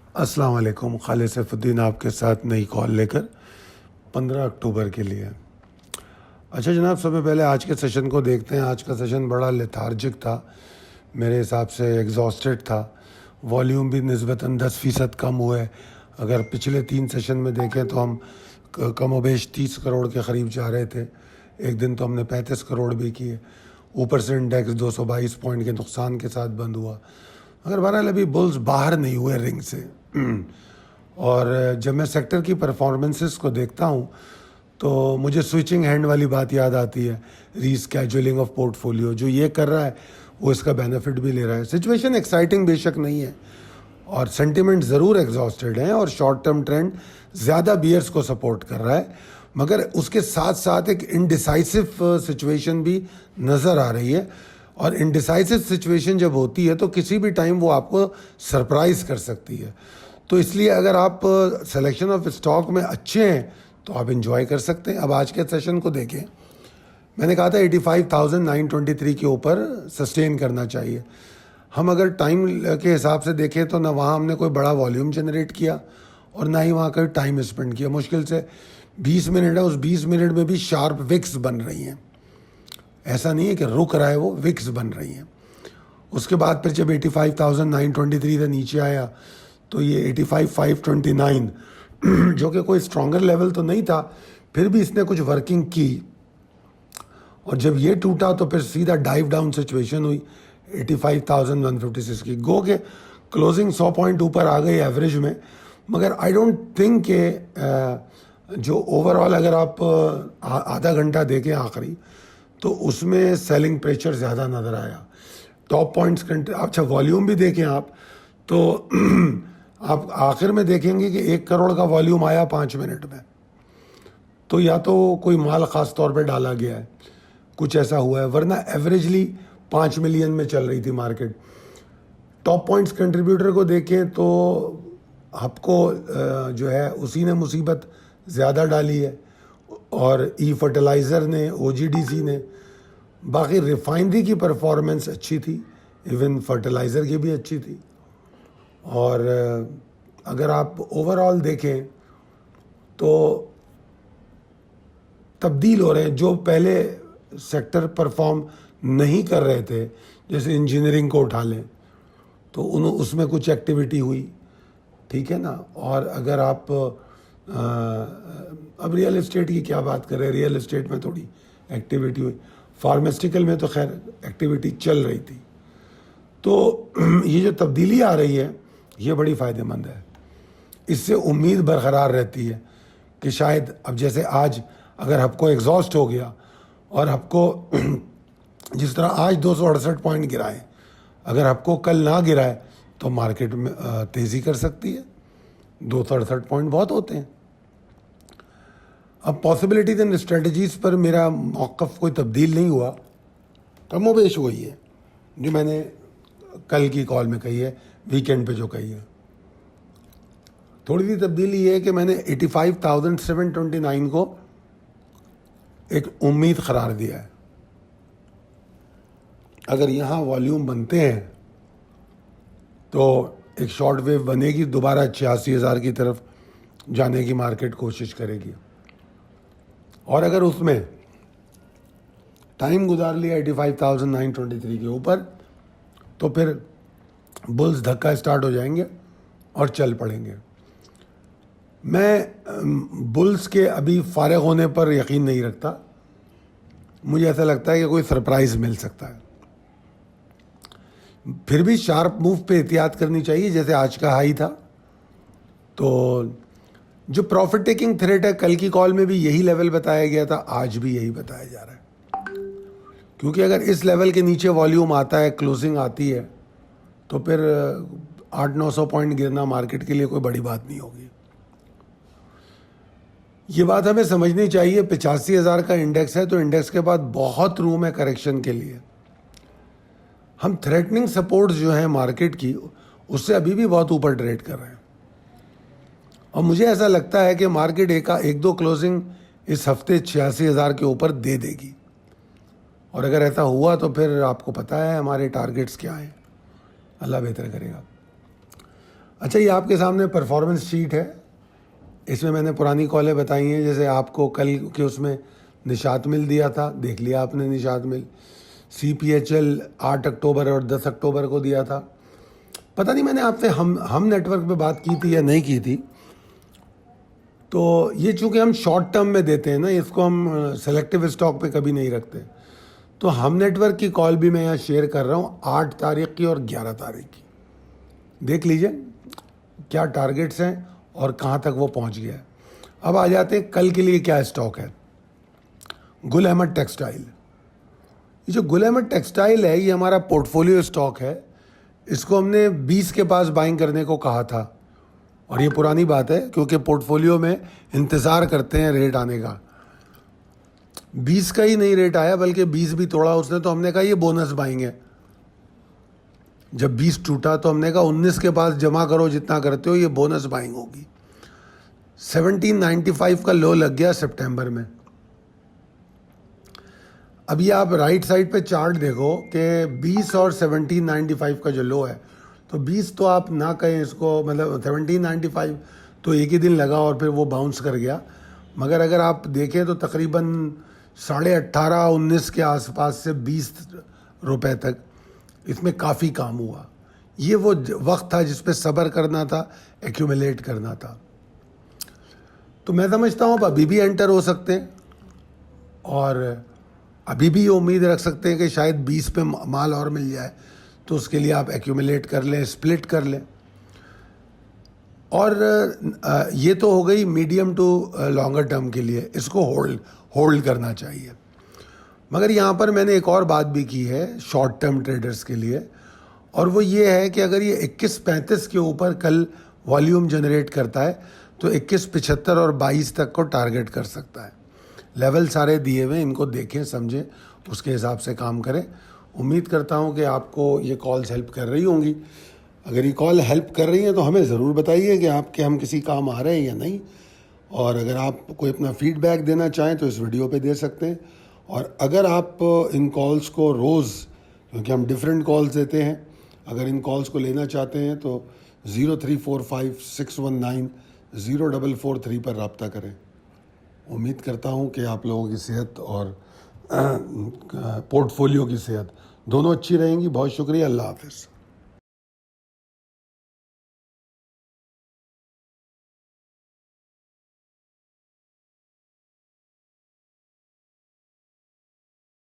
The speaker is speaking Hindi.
अस्सलाम वालेकुम। खालिद सैफुद्दीन आपके साथ नई कॉल लेकर 15 अक्टूबर के लिए। अच्छा जनाब, सबसे पहले आज के सेशन को देखते हैं। आज का सेशन बड़ा लेथार्जिक था, मेरे हिसाब से एग्जॉस्टेड था। वॉल्यूम भी निस्बतन 10% कम हुए। अगर पिछले 3 सेशन में देखें तो हम कम व बेश 30 करोड़ के करीब जा रहे थे। एक दिन तो हमने 35 करोड़ भी किए। ऊपर से इंडेक्स 222 पॉइंट के नुकसान के साथ बंद हुआ। अगर बहरहाल अभी बुल्स बाहर नहीं हुए रिंग से। और जब मैं सेक्टर की परफॉर्मेंसेस को देखता हूँ तो मुझे स्विचिंग हैंड वाली बात याद आती है, रीस्केजुअलिंग ऑफ पोर्टफोलियो। जो ये कर रहा है वो इसका बेनिफिट भी ले रहा है। सिचुएशन एक्साइटिंग बेशक नहीं है और सेंटिमेंट ज़रूर एग्जॉस्टेड है और शॉर्ट टर्म ट्रेंड ज़्यादा बियर्स को सपोर्ट कर रहा है, मगर उसके साथ साथ एक इनडिसाइसिव सिचुएशन भी नज़र आ रही है। और इनडिसाइसिव सिचुएशन जब होती है तो किसी भी टाइम वो आपको सरप्राइज़ कर सकती है। तो इसलिए अगर आप सिलेक्शन ऑफ स्टॉक में अच्छे हैं तो आप इंजॉय कर सकते हैं। अब आज के सेशन को देखें, मैंने कहा था 85,923 के ऊपर सस्टेन करना चाहिए। हम अगर टाइम के हिसाब से देखें तो ना वहाँ हमने कोई बड़ा वॉल्यूम जनरेट किया और ना ही वहाँ कोई टाइम स्पेंड किया। मुश्किल से 20 मिनट है, उस 20 मिनट में भी शार्प विक्स बन रही हैं। ऐसा नहीं है कि रुक रहा है, वो विक्स बन रही हैं। उसके बाद फिर जब 85,923 से नीचे आया तो ये 85,529 जो कि कोई स्ट्रॉन्गर लेवल तो नहीं था, फिर भी इसने कुछ वर्किंग की। और जब ये टूटा तो फिर सीधा डाइव डाउन सिचुएशन हुई 85,156 की। गो के क्लोजिंग 100 पॉइंट ऊपर आ गई एवरेज में, मगर आई डोंट थिंक के जो ओवरऑल अगर आप आधा घंटा देखें आखिरी तो उसमें सेलिंग प्रेशर ज़्यादा नज़र आया। टॉप पॉइंट्स अच्छा वॉल्यूम भी देखें आप तो आप आखिर में देखेंगे कि 1 करोड़ का वॉल्यूम आया 5 मिनट में। तो या तो कोई माल ख़ास तौर पे डाला गया है, कुछ ऐसा हुआ है, वरना एवरेजली 5 मिलियन में चल रही थी मार्केट। टॉप पॉइंट्स कंट्रीब्यूटर को देखें तो आपको जो है उसी ने मुसीबत ज़्यादा डाली है, और ई फर्टिलाइज़र ने, ओजीडीसी ने। बाकी रिफाइनरी की परफॉर्मेंस अच्छी थी, इवन फर्टिलाइज़र की भी अच्छी थी। और अगर आप ओवरऑल देखें तो तब्दील हो रहे हैं। जो पहले सेक्टर परफॉर्म नहीं कर रहे थे, जैसे इंजीनियरिंग को उठा लें तो उसमें कुछ एक्टिविटी हुई, ठीक है ना। और अगर आप अब रियल एस्टेट की क्या बात कर रहे हैं, रियल एस्टेट में थोड़ी एक्टिविटी हुई। फार्मास्यूटिकल में तो खैर एक्टिविटी चल रही थी। तो ये जो तब्दीली आ रही है ये बड़ी फ़ायदेमंद है। इससे उम्मीद बरकरार रहती है कि शायद अब जैसे आज अगर हबको एग्जॉस्ट हो गया और हबको जिस तरह आज 268 पॉइंट गिराए, अगर हबको कल ना गिराए तो मार्केट में तेज़ी कर सकती है। 268 पॉइंट बहुत होते हैं। अब पॉसिबिलिटीज एंड स्ट्रेटजीज़ पर मेरा मौक़िफ़ कोई तब्दील नहीं हुआ, कमोबेश वही है जो मैंने कल की कॉल में कही है, वीकेंड पे जो कही है। थोड़ी सी तब्दीली ये है कि मैंने 85,729 को एक उम्मीद करार दिया है। अगर यहाँ वॉल्यूम बनते हैं तो एक शॉर्ट वेव बनेगी, दोबारा 86,000 की तरफ जाने की मार्केट कोशिश करेगी। और अगर उसमें टाइम गुजार लिया 85,923 के ऊपर तो फिर बुल्स धक्का स्टार्ट हो जाएंगे और चल पड़ेंगे। मैं बुल्स के अभी फारिग होने पर यकीन नहीं रखता। मुझे ऐसा लगता है कि कोई सरप्राइज़ मिल सकता है। फिर भी शार्प मूव पे एहतियात करनी चाहिए, जैसे आज का हाई था। तो जो प्रॉफिट टेकिंग थ्रेट है, कल की कॉल में भी यही लेवल बताया गया था, आज भी यही बताया जा रहा है। क्योंकि अगर इस लेवल के नीचे वॉल्यूम आता है, क्लोजिंग आती है, तो फिर 800-900 पॉइंट गिरना मार्केट के लिए कोई बड़ी बात नहीं होगी। ये बात हमें समझनी चाहिए। 85,000 का इंडेक्स है तो इंडेक्स के बाद बहुत रूम है करेक्शन के लिए। हम थ्रेटनिंग सपोर्ट्स जो हैं मार्केट की, उससे अभी भी बहुत ऊपर ट्रेड कर रहे हैं। और मुझे ऐसा लगता है कि मार्केट एक दो क्लोजिंग इस हफ्ते 86,000 के ऊपर दे देगी। और अगर ऐसा हुआ तो फिर आपको पता है हमारे टारगेट्स क्या हैं। अल्लाह बेहतर करेगा। अच्छा, ये आपके सामने परफॉर्मेंस शीट है। इसमें मैंने पुरानी कॉलें बताई हैं, जैसे आपको कल के उसमें निशात मिल दिया था, देख लिया आपने निशात मिल। CPHL 8 अक्टूबर और 10 अक्टूबर को दिया था। पता नहीं मैंने आपसे हम नेटवर्क पे बात की थी या नहीं की थी। तो ये चूँकि हम शॉर्ट टर्म में देते हैं ना, इसको हम सेलेक्टिव स्टॉक पे कभी नहीं रखते। तो हम नेटवर्क की कॉल भी मैं यहाँ शेयर कर रहा हूँ 8 तारीख की और 11 तारीख की। देख लीजिए क्या टारगेट्स हैं और कहाँ तक वो पहुँच गया है। अब आ जाते हैं कल के लिए क्या स्टॉक है। गुल अहमद टेक्सटाइल। ये जो गुल अहमद टेक्सटाइल है, ये हमारा पोर्टफोलियो स्टॉक है। इसको हमने 20 के पास बाइंग करने को कहा था, और ये पुरानी बात है क्योंकि पोर्टफोलियो में इंतज़ार करते हैं रेट आने का। 20 का ही नहीं रेट आया, बल्कि 20 भी तोड़ा उसने, तो हमने कहा ये बोनस बाइंग है। जब 20 टूटा तो हमने कहा 19 के पास जमा करो, जितना करते हो ये बोनस बाइंग होगी। 1795 का लो लग गया सितंबर में। अभी आप राइट साइड पे चार्ट देखो कि 20 और 1795 का जो लो है, तो 20 तो आप ना कहें इसको, मतलब 1795 तो एक ही दिन लगा और फिर वो बाउंस कर गया। मगर अगर आप देखें तो तकरीबन 18.5-19 के आसपास से 20 रुपए तक इसमें काफ़ी काम हुआ। ये वो वक्त था जिस पे सब्र करना था, एक्यूमुलेट करना था। तो मैं समझता हूँ अभी भी एंटर हो सकते हैं, और अभी भी ये उम्मीद रख सकते हैं कि शायद 20 पे माल और मिल जाए, तो उसके लिए आप एक्यूमुलेट कर लें, स्प्लिट कर लें। और ये तो हो गई मीडियम टू लॉन्गर टर्म के लिए, इसको होल्ड करना चाहिए। मगर यहाँ पर मैंने एक और बात भी की है शॉर्ट टर्म ट्रेडर्स के लिए, और वो ये है कि अगर ये 21.35 के ऊपर कल वॉल्यूम जनरेट करता है तो 21.75 और 22 तक को टारगेट कर सकता है। लेवल सारे दिए हुए, इनको देखें, समझें, उसके हिसाब से काम करें। उम्मीद करता हूँ कि आपको ये कॉल्स हेल्प कर रही होंगी। अगर ये कॉल हेल्प कर रही हैं तो हमें ज़रूर बताइए कि आपके हम किसी काम आ रहे हैं या नहीं। और अगर आप कोई अपना फीडबैक देना चाहें तो इस वीडियो पे दे सकते हैं। और अगर आप इन कॉल्स को रोज़, क्योंकि हम डिफरेंट कॉल्स देते हैं, अगर इन कॉल्स को लेना चाहते हैं तो 0345619043 पर रब्ता करें। उम्मीद करता हूँ कि आप लोगों की सेहत और पोर्टफोलियो की सेहत दोनों अच्छी रहेंगी। बहुत शुक्रिया। अल्लाह हाफ़िज़।